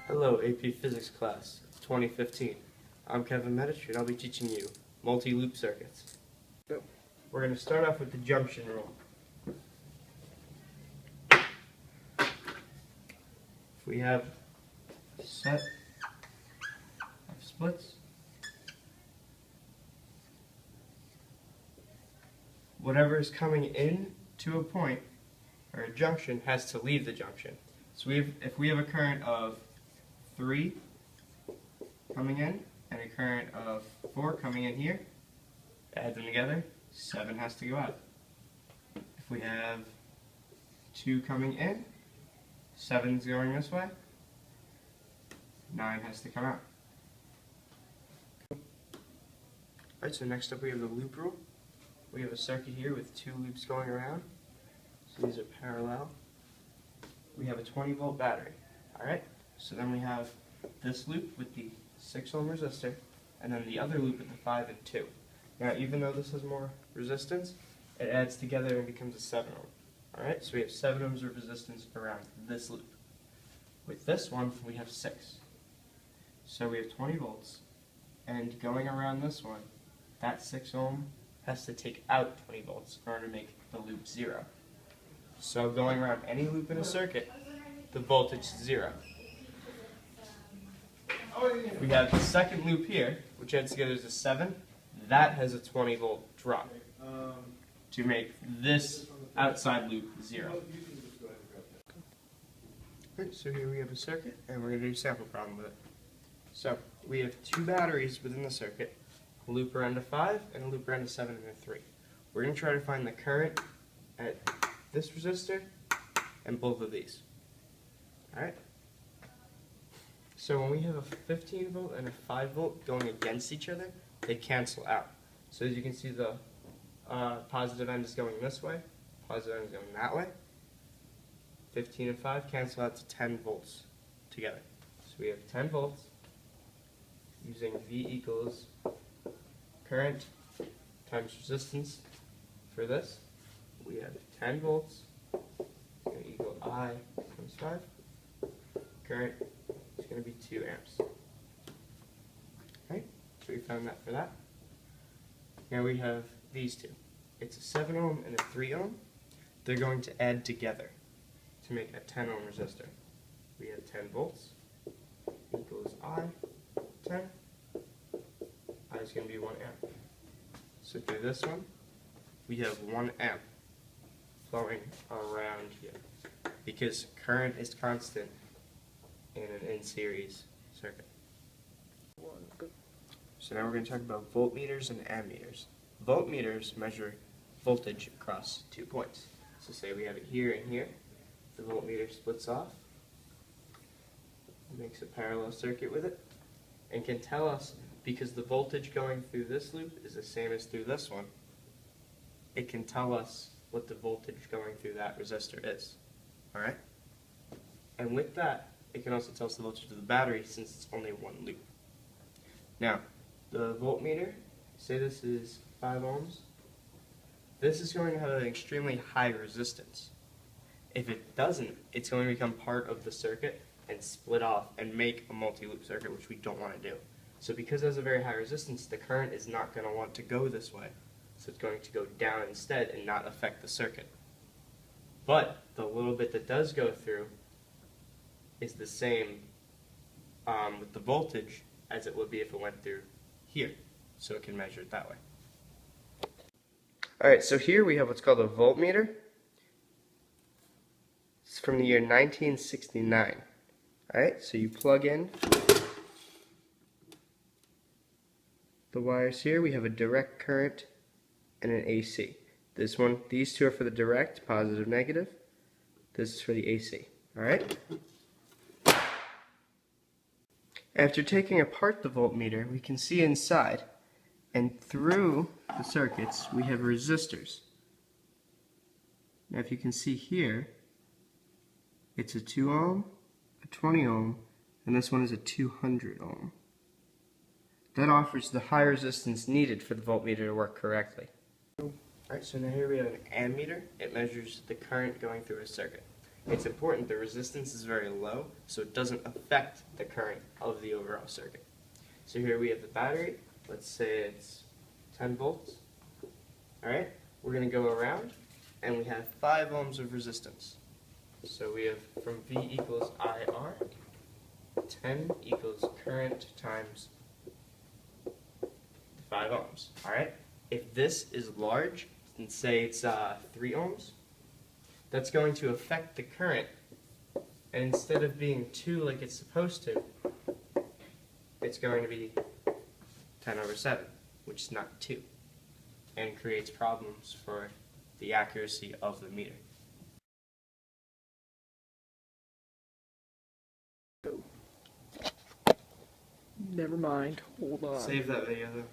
Hello, AP Physics class, 2015. I'm Kevin Medich, and I'll be teaching you multi-loop circuits. We're going to start off with the junction rule. If we have a set of splits, whatever is coming in to a point, or a junction, has to leave the junction. So if we have a current of 3 coming in and a current of 4 coming in here, add them together, 7 has to go out. If we have 2 coming in, 7's going this way, 9 has to come out. Alright, so next up we have the loop rule. We have a circuit here with 2 loops going around. So these are parallel. We have a 20-volt battery. Alright, so then we have this loop with the 6 ohm resistor, and then the other loop with the 5 and 2. Now, even though this has more resistance, it adds together and becomes a 7 ohm. Alright, so we have 7 ohms of resistance around this loop. With this one, we have 6. So we have 20 volts, and going around this one, that 6 ohm has to take out 20 volts in order to make the loop 0. So going around any loop in a circuit, the voltage is 0. We have the second loop here, which adds together as a 7. That has a 20 volt drop to make this outside loop 0. Okay, so here we have a circuit, and we're going to do a sample problem with it. So we have 2 batteries within the circuit, a loop around a 5 and a loop around a 7 and a 3. We're going to try to find the current at this resistor and both of these. Alright? So when we have a 15 volt and a 5 volt going against each other, they cancel out. So as you can see, the positive end is going this way, positive end is going that way. 15 and 5 cancel out to 10 volts together. So we have 10 volts using V equals current times resistance for this. We have 10 volts is going to equal I times 5. Current is going to be 2 amps. Right? So we found that for that. Now we have these two. It's a 7 ohm and a 3 ohm. They're going to add together to make a 10 ohm resistor. We have 10 volts equals I, 10. I is going to be 1 amp. So through this one, we have 1 amp flowing around here because current is constant in an in-series circuit. So now we're going to talk about voltmeters and ammeters. Voltmeters measure voltage across 2 points. So say we have it here and here. The voltmeter splits off, makes a parallel circuit with it, and can tell us, because the voltage going through this loop is the same as through this one, it can tell us what the voltage going through that resistor is. Alright? And with that, it can also tell us the voltage of the battery since it's only one loop. Now, the voltmeter, say this is 5 ohms, this is going to have an extremely high resistance. If it doesn't, it's going to become part of the circuit and split off and make a multi-loop circuit, which we don't want to do. So because it has a very high resistance, the current is not going to want to go this way. So it's going to go down instead and not affect the circuit. But the little bit that does go through is the same with the voltage as it would be if it went through here. So it can measure it that way. Alright, so here we have what's called a voltmeter. It's from the year 1969. Alright, so you plug in the wires here. We have a direct current and an AC. These two are for the direct, positive, negative. This is for the AC. Alright? After taking apart the voltmeter, we can see inside, and through the circuits, we have resistors. Now if you can see here, it's a 2 ohm, a 20 ohm, and this one is a 200 ohm. That offers the high resistance needed for the voltmeter to work correctly. Alright, so now here we have an ammeter. It measures the current going through a circuit. it's important the resistance is very low so it doesn't affect the current of the overall circuit. So here we have the battery. Let's say it's 10 volts. All right, we're going to go around and we have 5 ohms of resistance. So we have from V equals IR, 10 equals current times 5 ohms. All right, if this is large, and say it's 3 ohms, that's going to affect the current. And instead of being 2 like it's supposed to, it's going to be 10/7, which is not 2, and creates problems for the accuracy of the meter. Never mind. Hold on. Save that video though.